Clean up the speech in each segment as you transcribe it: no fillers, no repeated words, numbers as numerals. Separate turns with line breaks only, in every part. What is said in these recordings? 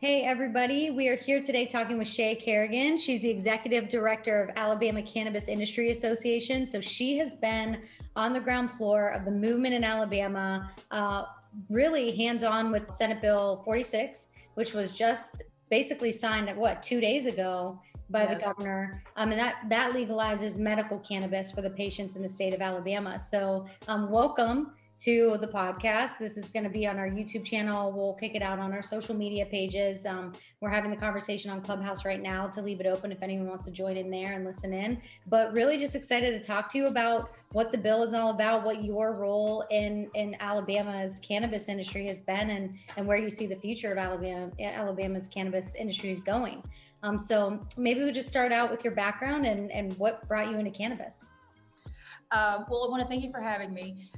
Hey, everybody. We are here today talking with Chey Garrigan. She's the executive director of Alabama Cannabis Industry Association. So she has been on the ground floor of the movement in Alabama, really hands-on with Senate Bill 46, which was just basically signed at 2 days ago by the governor. And that legalizes medical cannabis for the patients in the state of Alabama. So welcome to the podcast. This is going to be on our YouTube channel. We'll kick it out on our social media pages. We're having the conversation on Clubhouse right now to leave it open if anyone wants to join in there and listen in. But really just excited to talk to you about what the bill is all about, what your role in Alabama's cannabis industry has been, and where you see the future of Alabama's cannabis industry is going. So maybe we'll just start out with your background and what brought you into cannabis.
Well, I want to thank you for having me.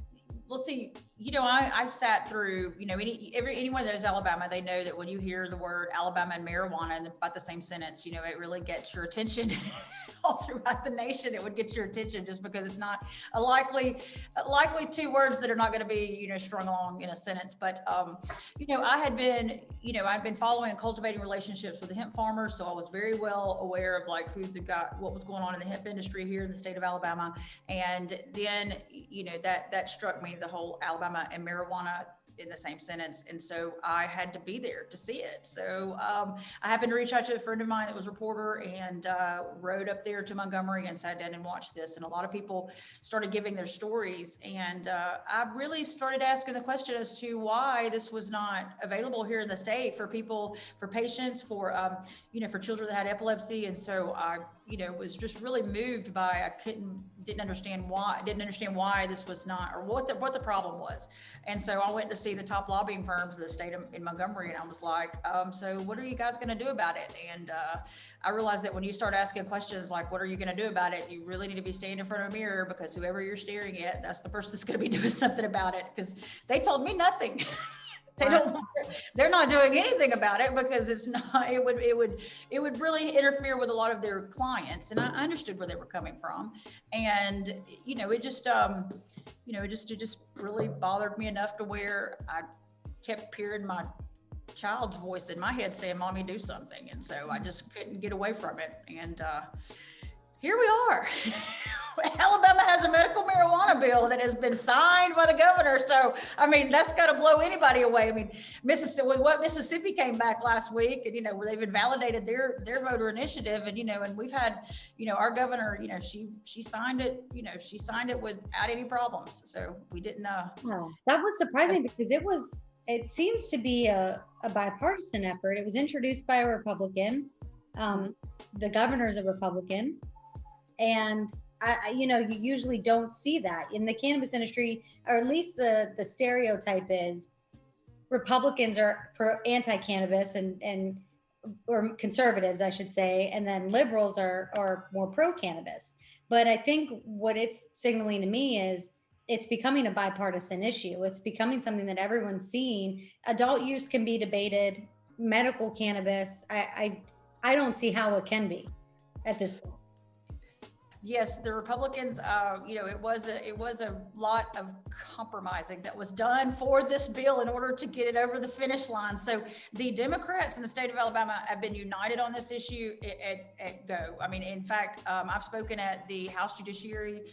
We'll see, I've sat through, anyone that knows Alabama, they know that when you hear the word Alabama and marijuana in about the same sentence, it really gets your attention. All throughout the nation, it would get your attention just because it's not a likely two words that are not going to be, strung along in a sentence. But, I'd been following and cultivating relationships with the hemp farmers. So I was very well aware of what was going on in the hemp industry here in the state of Alabama. And then, that struck me, the whole Alabama and marijuana in the same sentence. And so I had to be there to see it. So I happened to reach out to a friend of mine that was a reporter and rode up there to Montgomery and sat down and watched this. And a lot of people started giving their stories. And I really started asking the question as to why this was not available here in the state for people, for patients, for children that had epilepsy. And so I, was just really moved by, didn't understand why this was not, or what the problem was. And so I went to see the top lobbying firms of the state in Montgomery, and I was like, so what are you guys going to do about it? And I realized that when you start asking questions like, what are you going to do about it? You really need to be standing in front of a mirror, because whoever you're staring at, that's the person that's going to be doing something about it, because they told me nothing. They're not doing anything about it, because it's not, it would really interfere with a lot of their clients. And I understood where they were coming from. And, it just really bothered me enough to where I kept hearing my child's voice in my head saying, "Mommy, do something." And so I just couldn't get away from it. And, here we are. Alabama has a medical marijuana bill that has been signed by the governor. So, that's got to blow anybody away. Mississippi came back last week, and, where they've invalidated their voter initiative. And, and we've had, our governor, she signed it, she signed it without any problems. So we didn't
Wow. That was surprising, because it seems to be a bipartisan effort. It was introduced by a Republican. The governor's a Republican. And you usually don't see that in the cannabis industry, or at least the stereotype is Republicans are anti-cannabis or conservatives, I should say, and then liberals are more pro-cannabis. But I think what it's signaling to me is it's becoming a bipartisan issue. It's becoming something that everyone's seeing. Adult use can be debated. Medical cannabis, I don't see how it can be at this point.
Yes, the Republicans, it was a lot of compromising that was done for this bill in order to get it over the finish line. So the Democrats in the state of Alabama have been united on this issue at go. In fact, I've spoken at the House Judiciary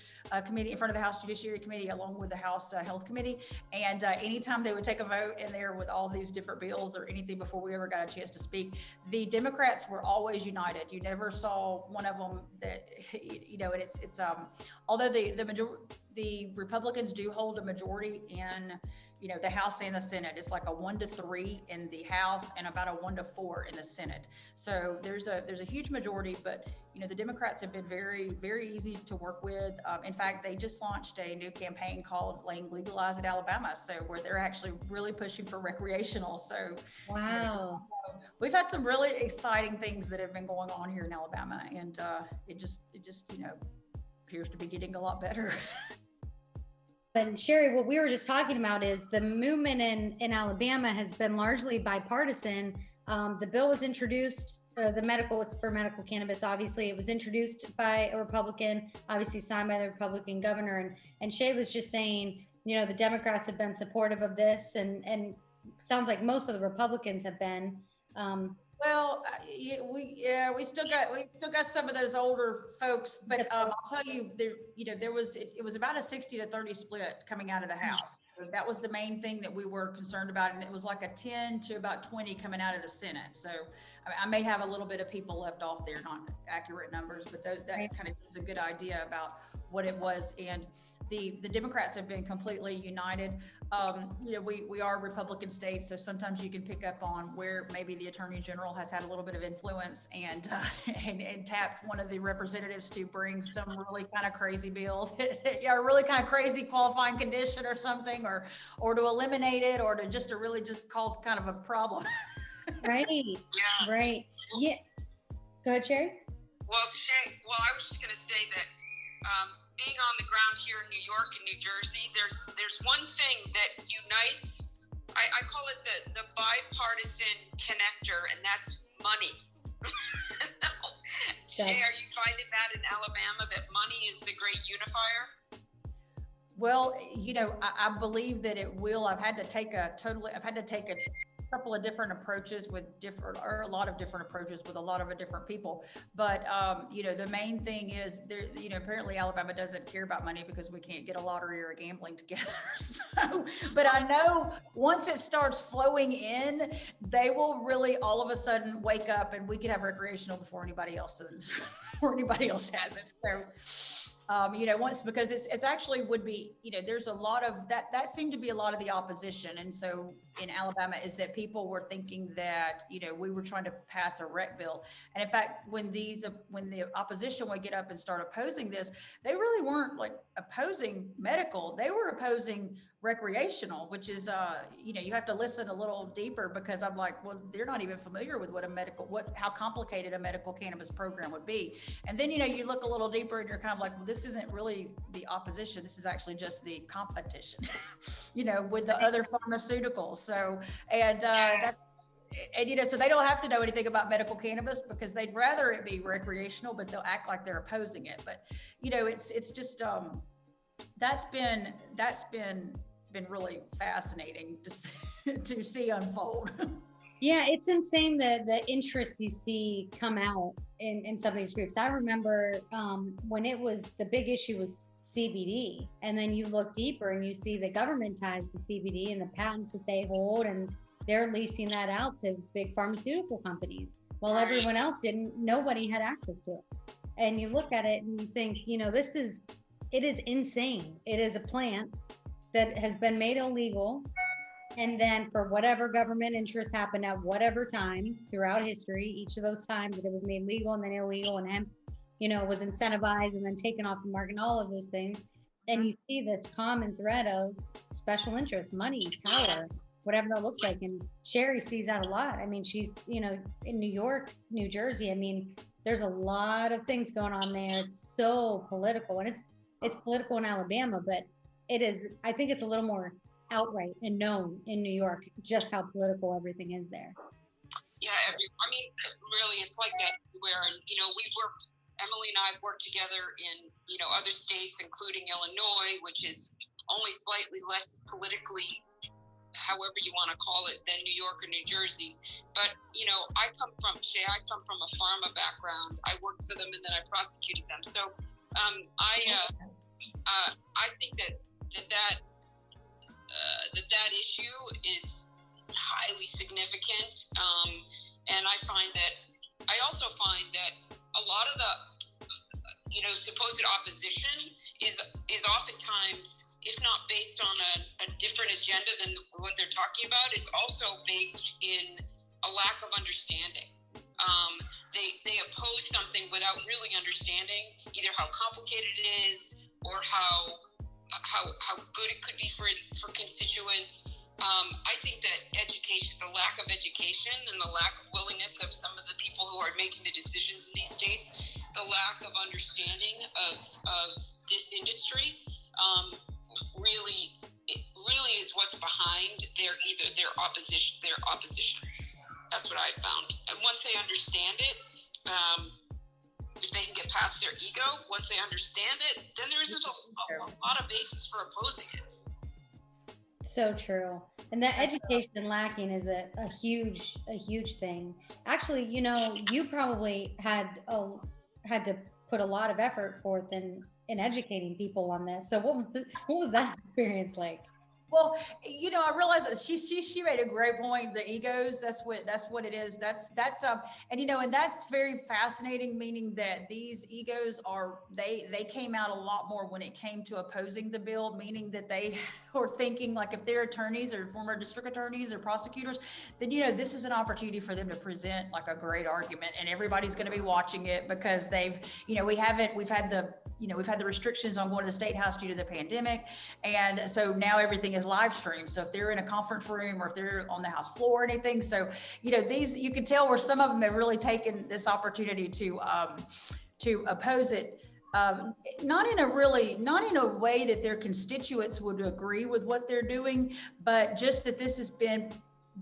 Committee, in front of the House Judiciary Committee, along with the House Health Committee. And anytime they would take a vote in there with all these different bills or anything before we ever got a chance to speak, the Democrats were always united. You never saw one of them that, and it's although the Republicans do hold a majority in the House and the Senate. It's like a 1-3 in the House and about a 1-4 in the Senate. So there's a huge majority, but the Democrats have been very, very easy to work with. In fact, they just launched a new campaign called Legalize it Alabama. So where they're actually really pushing for recreational. So
wow.
We've had some really exciting things that have been going on here in Alabama, and it just appears to be getting a lot better.
But Sherry, what we were just talking about is the movement in Alabama has been largely bipartisan. The bill was introduced, it's for medical cannabis. Obviously, it was introduced by a Republican, obviously signed by the Republican governor. And Chey was just saying, the Democrats have been supportive of this, and sounds like most of the Republicans have been.
Well, we still got some of those older folks, but I'll tell you, there was it was about a 60-30 split coming out of the House. So that was the main thing that we were concerned about, and it was like a 10 to about 20 coming out of the Senate. So I may have a little bit of people left off there, not accurate numbers, but that kind of gives a good idea about what it was. And the Democrats have been completely united. We are Republican states, so sometimes you can pick up on where maybe the Attorney General has had a little bit of influence and tapped one of the representatives to bring some really kind of crazy bills, a really kind of crazy qualifying condition or something, or to eliminate it, or to really cause kind of a problem.
Right.
Yeah.
Right. Yeah. Go ahead, Chey.
Well, I was just going to say that being on the ground here in New York and New Jersey, there's one thing that unites. I call it the bipartisan connector, and that's money. Chey, are you finding that in Alabama, that money is the great unifier?
Well, I believe that it will. I've had to take a couple of different approaches with a lot of different approaches with a lot of different people. But, the main thing is there, apparently Alabama doesn't care about money because we can't get a lottery or a gambling together. So, but I know once it starts flowing in, they will really all of a sudden wake up and we can have recreational before anybody else has it. So, once, because it's actually would be, there's a lot of that seemed to be a lot of the opposition. And so in Alabama is that people were thinking that, we were trying to pass a rec bill. And in fact, when the opposition would get up and start opposing this, they really weren't like opposing medical, they were opposing recreational, which is, you have to listen a little deeper, because I'm like, well, they're not even familiar with how complicated a medical cannabis program would be. And then, you look a little deeper and you're kind of like, well, this isn't really the opposition. This is actually just the competition, with the other pharmaceuticals. So, so they don't have to know anything about medical cannabis because they'd rather it be recreational, but they'll act like they're opposing it. But, it's just, that's been really fascinating to see unfold.
Yeah, it's insane the interest you see come out in some of these groups. I remember when it was the big issue was CBD, and then you look deeper and you see the government ties to CBD and the patents that they hold, and they're leasing that out to big pharmaceutical companies, while everyone else didn't. Nobody had access to it. And you look at it and you think, it is insane. It is a plant that has been made illegal. And then for whatever government interest happened at whatever time throughout history, each of those times that it was made legal and then illegal, and hemp, was incentivized and then taken off the market and all of those things. And you see this common thread of special interest, money, power, whatever that looks like. And Sherry sees that a lot. I mean, she's, in New York, New Jersey. I mean, there's a lot of things going on there. It's so political, and it's political in Alabama, but I think it's a little more outright and known in New York, just how political everything is there.
Yeah, really, it's like that everywhere. And, Emily and I have worked together in, other states, including Illinois, which is only slightly less politically, however you want to call it, than New York or New Jersey. But, I come from a pharma background. I worked for them and then I prosecuted them. So I think that issue is highly significant. And I also find that a lot of the, supposed opposition is oftentimes, if not based on a different agenda than what they're talking about, it's also based in a lack of understanding. They oppose something without really understanding either how complicated it is or how good it could be for constituents. I think that education, the lack of education and the lack of willingness of some of the people who are making the decisions in these states, the lack of understanding of this industry, really is what's behind their opposition. That's what I found. And once they understand it, if they can get past their ego, once they understand it, then there isn't a lot of basis for opposing it.
So true. And that education lacking is a huge thing. Actually, you know, you probably had to put a lot of effort forth in educating people on this. So what was that experience like?
Well, you know, I realize that she made a great point. The egos, that's what it is. And you know, and that's very fascinating, meaning that these egos they came out a lot more when it came to opposing the bill, meaning that they were thinking like if they're attorneys or former district attorneys or prosecutors, then you know, this is an opportunity for them to present like a great argument, and everybody's going to be watching it because you know, we've had the restrictions on going to the state house due to the pandemic, and so now everything is live streamed. So if they're in a conference room or if they're on the house floor or anything, so you know, these, you can tell where some of them have really taken this opportunity to oppose it. Not in a way that their constituents would agree with what they're doing, but just that this has been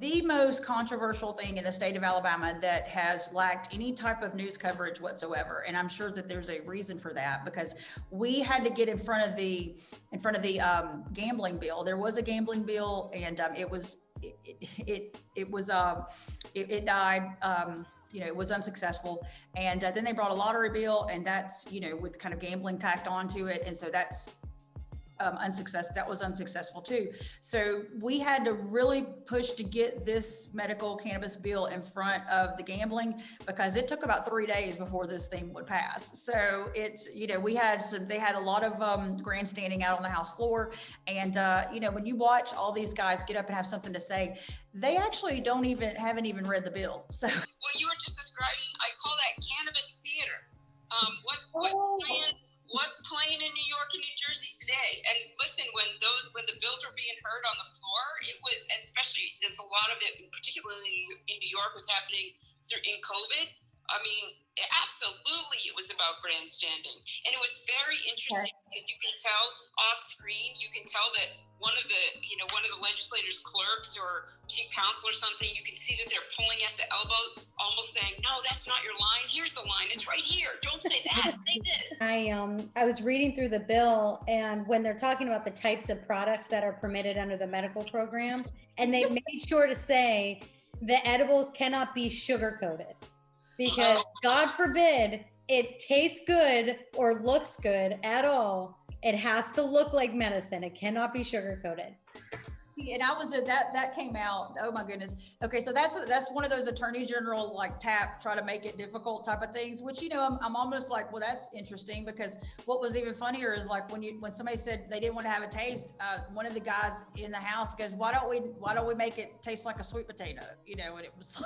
the most controversial thing in the state of Alabama that has lacked any type of news coverage whatsoever. And I'm sure that there's a reason for that, because we had to get in front of the gambling bill. There was a gambling bill, and it died. You know, it was unsuccessful. And then they brought a lottery bill, and that's, you know, with kind of gambling tacked onto it. And so that's that was unsuccessful too. So we had to really push to get this medical cannabis bill in front of the gambling, because it took about 3 days before this thing would pass. So it's, you know, they had a lot of grandstanding out on the House floor. And, you know, when you watch all these guys get up and have something to say, they actually haven't even read the bill. So
what you were just describing, I call that cannabis theater. What's playing in New York and New Jersey today? And listen, when the bills were being heard on the floor, it was, especially since a lot of it, particularly in New York, was happening in COVID. I mean, absolutely, it was about grandstanding. And it was very interesting because you can tell off screen, you can tell that one of the legislators' clerks or chief counsel or something, you can see that they're pulling at the elbow, almost saying, no, that's not your line. Here's the line. It's right here. Don't say that. Say this.
I was reading through the bill, and when they're talking about the types of products that are permitted under the medical program, and they made sure to say the edibles cannot be sugar coated, because God forbid it tastes good or looks good at all. It has to look like medicine. It cannot be sugar coated.
And that came out. Oh my goodness. Okay, so that's one of those attorney general like try to make it difficult type of things. Which, you know, I'm almost like, well, that's interesting, because what was even funnier is like when somebody said they didn't want to have a taste, one of the guys in the House goes, why don't we make it taste like a sweet potato? You know, and it was.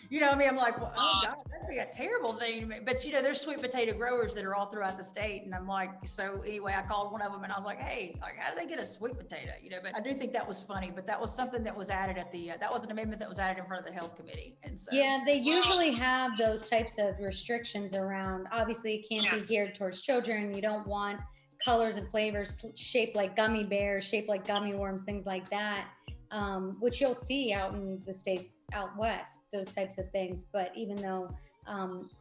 You know what I mean? I'm like, well, oh God, that'd be a terrible thing. But, you know, there's sweet potato growers that are all throughout the state. And I'm like, so anyway, I called one of them and I was like, hey, like, how do they get a sweet potato? You know, but I do think that was funny, but that was something that was added that was an amendment that was added in front of the health committee. And so.
Yeah, they usually have those types of restrictions around. Obviously, it can't be geared towards children. You don't want colors and flavors shaped like gummy bears, shaped like gummy worms, things like that. Which you'll see out in the states out west, those types of things. But even though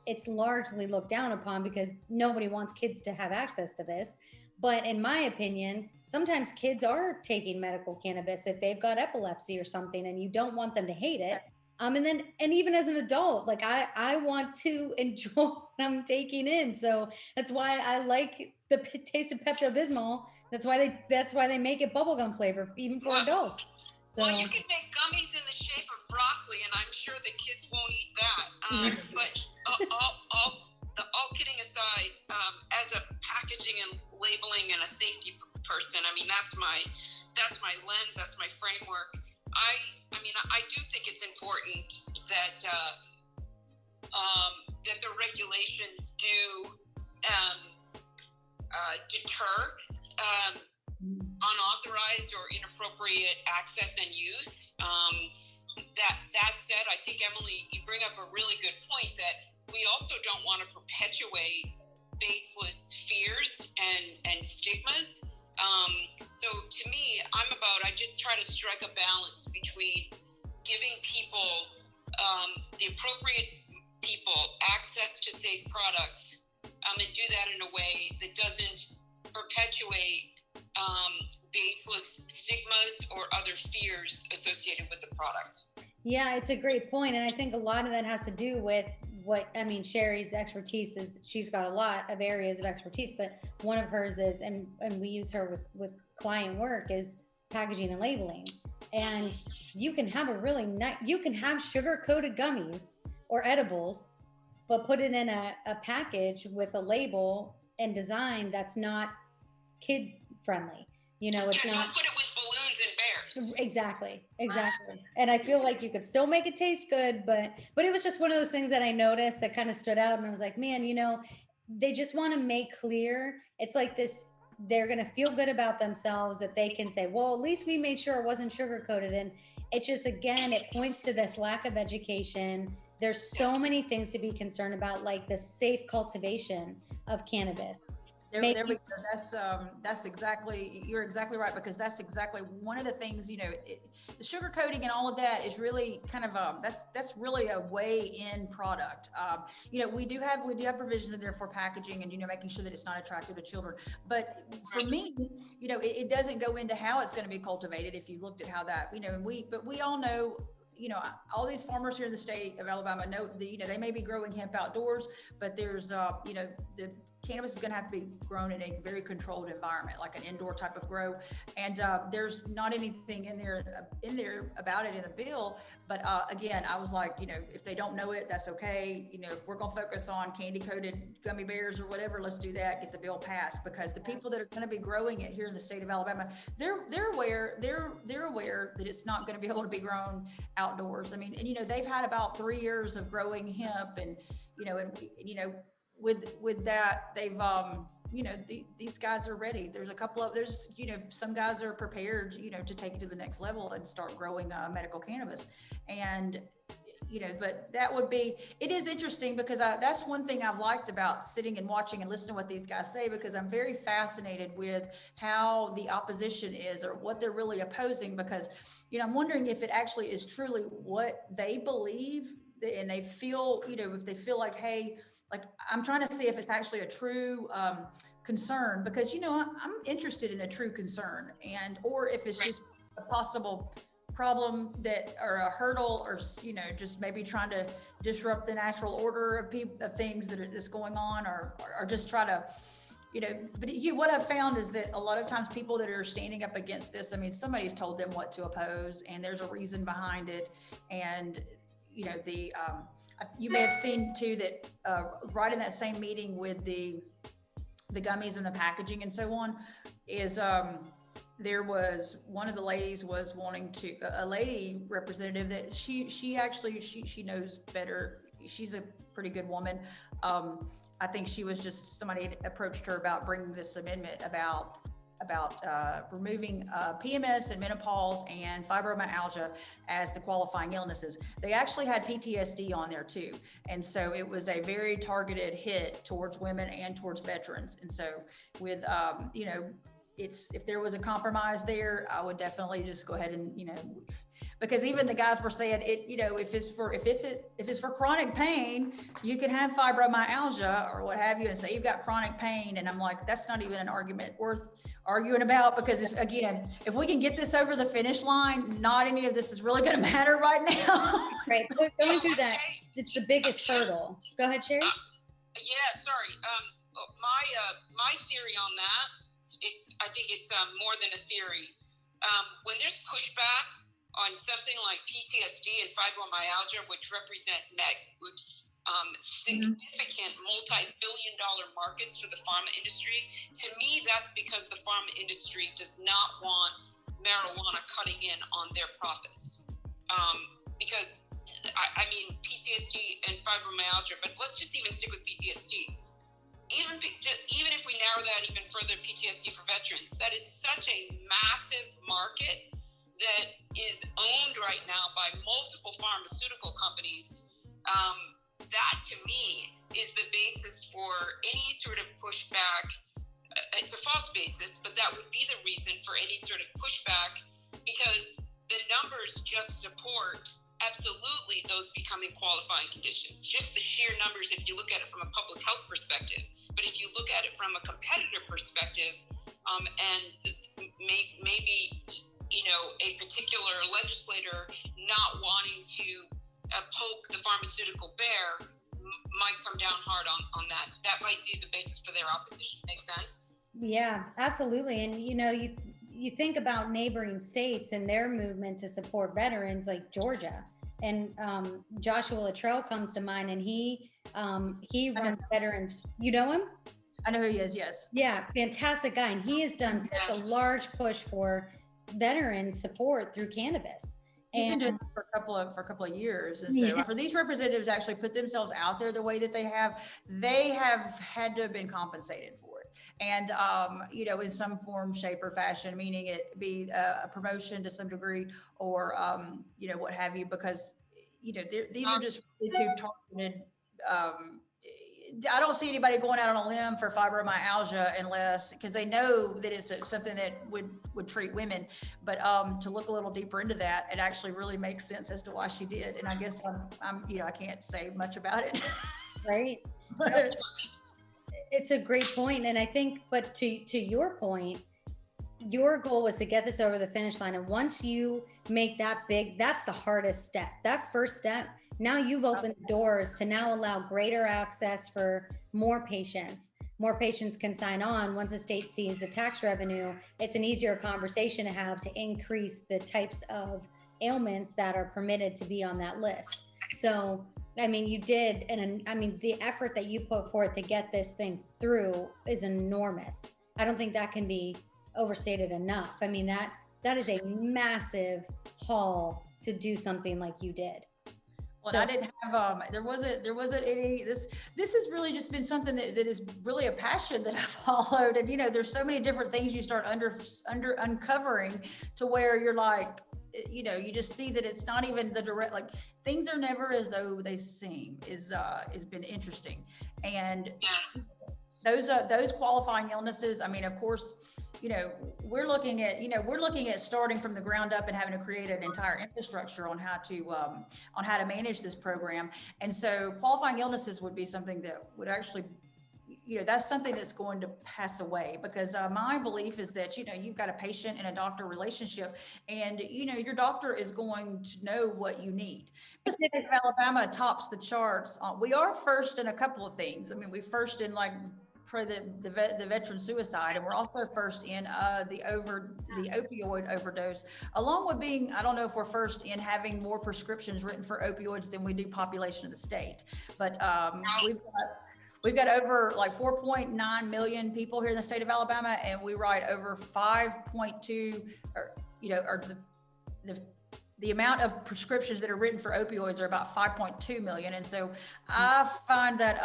it's largely looked down upon because nobody wants kids to have access to this. But in my opinion, sometimes kids are taking medical cannabis if they've got epilepsy or something, and you don't want them to hate it. And even as an adult, like I want to enjoy what I'm taking in. So that's why I like the taste of Pepto-Bismol. That's why they make it bubblegum flavor, even for adults. So,
well, you can make gummies in the shape of broccoli, and I'm sure the kids won't eat that. But all kidding aside, as a packaging and labeling and a safety person, I mean, that's my lens, that's my framework. I do think it's important that that the regulations do deter unauthorized or inappropriate access and use. That said, I think, Emily, you bring up a really good point that we also don't want to perpetuate baseless fears and stigmas. So to me, I just try to strike a balance between giving people, the appropriate people, access to safe products, and do that in a way that doesn't perpetuate baseless stigmas or other fears associated with the product.
Yeah, it's a great point. And I think a lot of that has to do with Sherry's expertise is she's got a lot of areas of expertise, but one of hers is, and we use her with client work, is packaging and labeling. And you can have you can have sugar-coated gummies or edibles, but put it in a package with a label and design that's not kid friendly. It's not.
Don't put it with balloons and bears.
Exactly. And I feel like you could still make it taste good, but it was just one of those things that I noticed that kind of stood out. And I was like, man, they just want to make clear. It's like this, they're going to feel good about themselves that they can say, well, at least we made sure it wasn't sugar coated. And it just, again, it points to this lack of education. There's so many things to be concerned about, like the safe cultivation of cannabis.
There we go. That's exactly, you're exactly right, because that's exactly one of the things, the sugar coating and all of that is really kind of that's really a weigh-in product. We do have provisions in there for packaging and, making sure that it's not attractive to children. But for me, it doesn't go into how it's going to be cultivated. If you looked at how that, but we all know, all these farmers here in the state of Alabama know that, they may be growing hemp outdoors, but there's, the cannabis is going to have to be grown in a very controlled environment, like an indoor type of grow. And there's not anything in there about it in the bill. But again, I was like, if they don't know it, that's okay. If we're going to focus on candy coated gummy bears or whatever, let's do that, get the bill passed, because the people that are going to be growing it here in the state of Alabama, they're aware that it's not going to be able to be grown outdoors. I mean, and they've had about 3 years of growing hemp, and with that, they've, these guys are ready. There's some guys are prepared, to take it to the next level and start growing medical cannabis. And, but it is interesting, because that's one thing I've liked about sitting and watching and listening to what these guys say, because I'm very fascinated with how the opposition is, or what they're really opposing, because, I'm wondering if it actually is truly what they believe, and they feel, if they feel like, hey, like, I'm trying to see if it's actually a true concern, because, I'm interested in a true concern, or if it's just a possible problem or a hurdle, or, just maybe trying to disrupt the natural order of things that's going on, or just try to, but what I've found is that a lot of times people that are standing up against this, I mean, somebody's told them what to oppose, and there's a reason behind it. And, you may have seen too that right in that same meeting with the gummies and the packaging and so on, is there was one of the ladies was wanting to, a lady representative that she actually knows better. She's a pretty good woman. I think she was just, somebody had approached her about bringing this amendment about removing PMS and menopause and fibromyalgia as the qualifying illnesses. They actually had PTSD on there too. And so it was a very targeted hit towards women and towards veterans. And so with, if there was a compromise there, I would definitely just go ahead and, because even the guys were saying if it's for chronic pain, you can have fibromyalgia or what have you, and say you've got chronic pain. And I'm like, that's not even an argument worth arguing about, because if we can get this over the finish line, not any of this is really going to matter right now.
Right. So going through that, it's the biggest hurdle. Go ahead, Sherry.
Yeah, sorry. My theory on that, I think it's more than a theory. When there's pushback on something like PTSD and fibromyalgia, which represent significant multi-billion-dollar markets for the pharma industry, to me, that's because the pharma industry does not want marijuana cutting in on their profits. Because, I mean, PTSD and fibromyalgia, but let's just even stick with PTSD. Even if we narrow that even further, PTSD for veterans, that is such a massive market that is owned right now by multiple pharmaceutical companies. That to me is the basis for any sort of pushback. It's a false basis, but that would be the reason for any sort of pushback, because the numbers just support absolutely those becoming qualifying conditions. Just the sheer numbers, if you look at it from a public health perspective. But if you look at it from a competitor perspective, and maybe, you know, a particular legislator not wanting to poke the pharmaceutical bear might come down hard on that. That might be the basis for their opposition. Make sense?
Yeah, absolutely. And you know, you think about neighboring states and their movement to support veterans, like Georgia, and Joshua Luttrell comes to mind, and he runs veterans. You know him?
I know who he is. Yes.
Yeah, fantastic guy, and he has done such a large push for veteran support through cannabis.
He's been doing it for a couple of years. And so for these representatives to actually put themselves out there the way that they have had to have been compensated for it. And, you know, in some form, shape, or fashion, meaning it be a promotion to some degree, or, you know, what have you, because, you know, these are just really two targeted, I don't see anybody going out on a limb for fibromyalgia unless, because they know that it's something that would treat women. But to look a little deeper into that, it actually really makes sense as to why she did. And I guess I'm you know, I can't say much about it.
Right. It's a great point. And I think, but to your point, your goal was to get this over the finish line. And once you make that big, that's the hardest step. That first step, now you've opened the doors to now allow greater access for more patients. More patients can sign on. Once the state sees the tax revenue, it's an easier conversation to have to increase the types of ailments that are permitted to be on that list. So, I mean, you did, and I mean, the effort that you put forth to get this thing through is enormous. I don't think that can be overstated enough. I mean, that is a massive haul to do something like you did.
Well, I didn't have, there wasn't any, this has really just been something that is really a passion that I followed. And, you know, there's so many different things you start uncovering to where you're like, you know, you just see that it's not even the direct, like things are never as though they seem is been interesting. And those qualifying illnesses, I mean, of course, you know, we're looking at starting from the ground up and having to create an entire infrastructure on how to manage this program. And so qualifying illnesses would be something that would actually, you know, that's something that's going to pass away, because my belief is that, you know, you've got a patient and a doctor relationship, and, you know, your doctor is going to know what you need. The state of Alabama tops the charts. We are first in a couple of things. I mean, we're first in like the veteran suicide, and we're also first in the opioid overdose, along with being, I don't know if we're first in having more prescriptions written for opioids than we do population of the state, but we've got over like 4.9 million people here in the state of Alabama, and we write over 5.2, or, you know, or the amount of prescriptions that are written for opioids are about 5.2 million. And so I find that,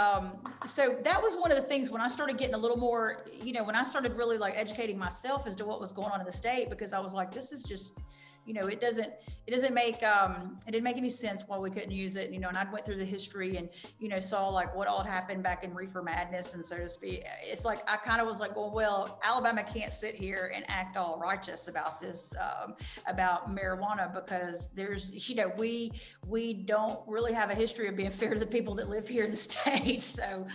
so that was one of the things when I started getting a little more, you know, when I started really like educating myself as to what was going on in the state, because I was like, this is just, you know, it didn't make any sense why we couldn't use it, you know. And I went through the history and, you know, saw like what all had happened back in reefer madness, and so to speak. It's like I kind of was like, well, Alabama can't sit here and act all righteous about this, about marijuana, because there's, you know, we don't really have a history of being fair to the people that live here in the state. So,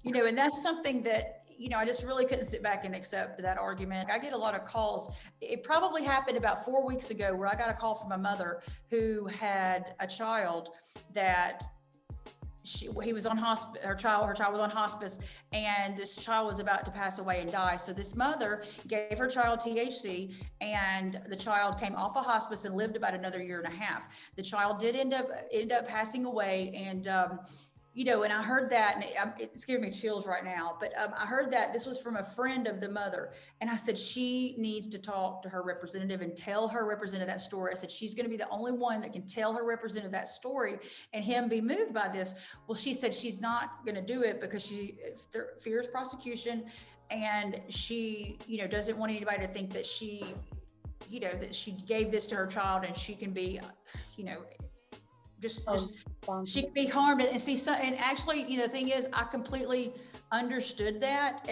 you know, and that's something that, you know, I just really couldn't sit back and accept that argument. I get a lot of calls. It probably happened about 4 weeks ago where I got a call from a mother who had a child that he was on hospice, her child was on hospice, and this child was about to pass away and die. So this mother gave her child THC, and the child came off of hospice and lived about another year and a half. The child did end up passing away, and you know, and I heard that, and it's giving me chills right now, but I heard that this was from a friend of the mother. And I said, she needs to talk to her representative and tell her representative that story. I said, she's going to be the only one that can tell her representative that story and him be moved by this. Well, she said she's not going to do it because she fears prosecution. And she, you know, doesn't want anybody to think that she, you know, that she gave this to her child and she can be, you know, just She could be harmed. And see, so, and actually, the thing is, I completely understood that,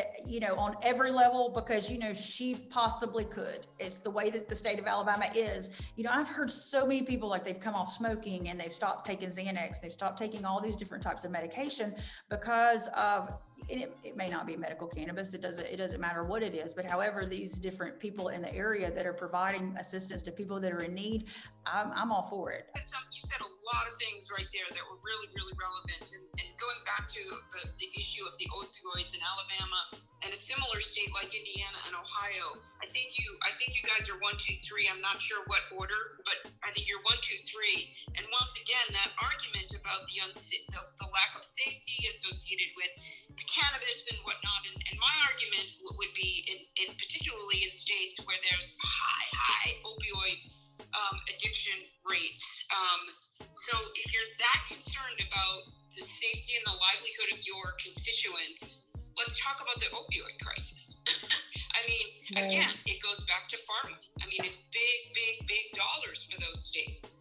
on every level, because, she possibly could. It's the way that the state of Alabama is. I've heard so many people, like, they've come off smoking and they've stopped taking Xanax. They've stopped taking all these different types of medication because of, and it may not be medical cannabis. It doesn't matter what it is, but however, these different people in the area that are providing assistance to people that are in need, I'm all for it.
You said a lot of things right there that were really, really relevant. And going back to the issue of the opioids in Alabama and a similar state like Indiana and Ohio, I think you guys are 1, 2, 3. I'm not sure what order, but I think you're 1, 2, 3. And once again, that argument about the lack of safety associated with cannabis and whatnot, and my argument would be in particularly in states where there's high opioid addiction rates. So if you're that concerned about the safety and the livelihood of your constituents, let's talk about the opioid crisis. I mean, again, it goes back to pharma. I mean, it's big dollars for those states.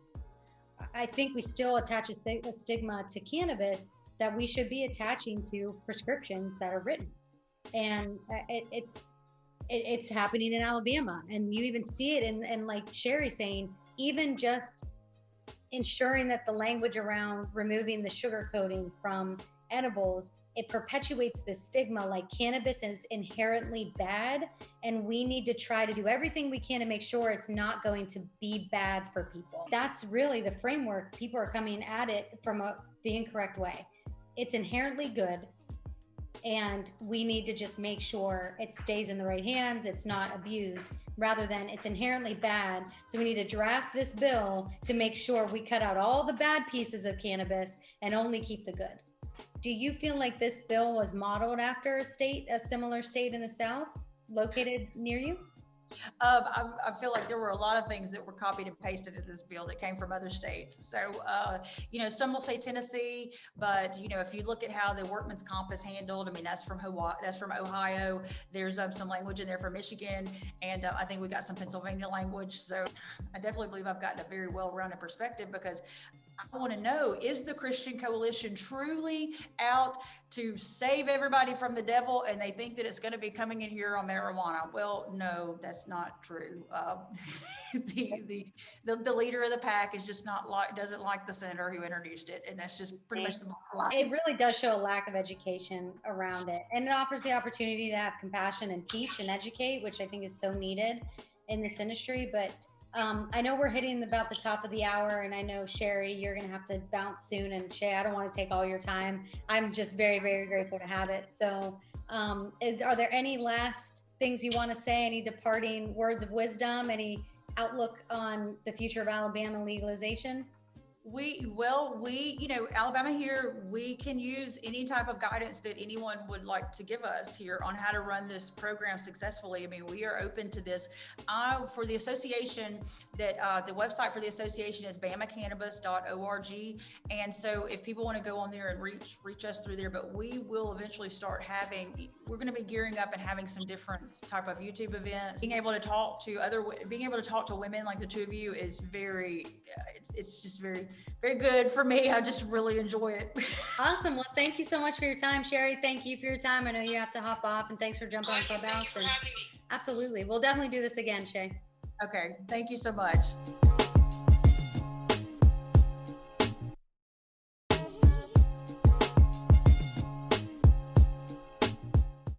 I think we still attach a stigma to cannabis that we should be attaching to prescriptions that are written. And it's happening in Alabama. And you even see it in like Sherry saying, even just ensuring that the language around removing the sugar coating from edibles, it perpetuates this stigma like cannabis is inherently bad, and we need to try to do everything we can to make sure it's not going to be bad for people. That's really the framework. People are coming at it from the incorrect way. It's inherently good, and we need to just make sure it stays in the right hands, it's not abused, rather than it's inherently bad. So we need to draft this bill to make sure we cut out all the bad pieces of cannabis and only keep the good. Do you feel like this bill was modeled after a similar state in the South located near you?
I feel like there were a lot of things that were copied and pasted in this bill that came from other states. So, some will say Tennessee, but, if you look at how the workman's comp is handled, I mean, that's from Ohio. There's some language in there from Michigan, and I think we got some Pennsylvania language. So I definitely believe I've gotten a very well-rounded perspective, because I want to know, is the Christian Coalition truly out to save everybody from the devil, and they think that it's going to be coming in here on marijuana? Well, no, that's not true. The leader of the pack is just doesn't like the senator who introduced it, and that's just pretty much the bottom line.
It really does show a lack of education around it, and it offers the opportunity to have compassion and teach and educate, which I think is so needed in this industry. But I know we're hitting about the top of the hour, and I know, Sherry, you're going to have to bounce soon. And Chey, I don't want to take all your time. I'm just very, very grateful to have it. So are there any last things you want to say? Any departing words of wisdom? Any outlook on the future of Alabama legalization? Alabama here, we can use any type of guidance that anyone would like to give us here on how to run this program successfully. I mean, we are open to this. For the association, the website for the association is bamacannabis.org. And so if people want to go on there and reach us through there, but we will eventually we're going to be gearing up and having some different type of YouTube events. Being able to talk to women like the two of you is it's just very, very good for me. I just really enjoy it. Awesome. Well, thank you so much for your time, Sherry. Thank you for your time. I know you have to hop off, and thanks for jumping on Clubhouse.
Thank you for having me.
Absolutely. We'll definitely do this again, Chey.
Okay. Thank you so much.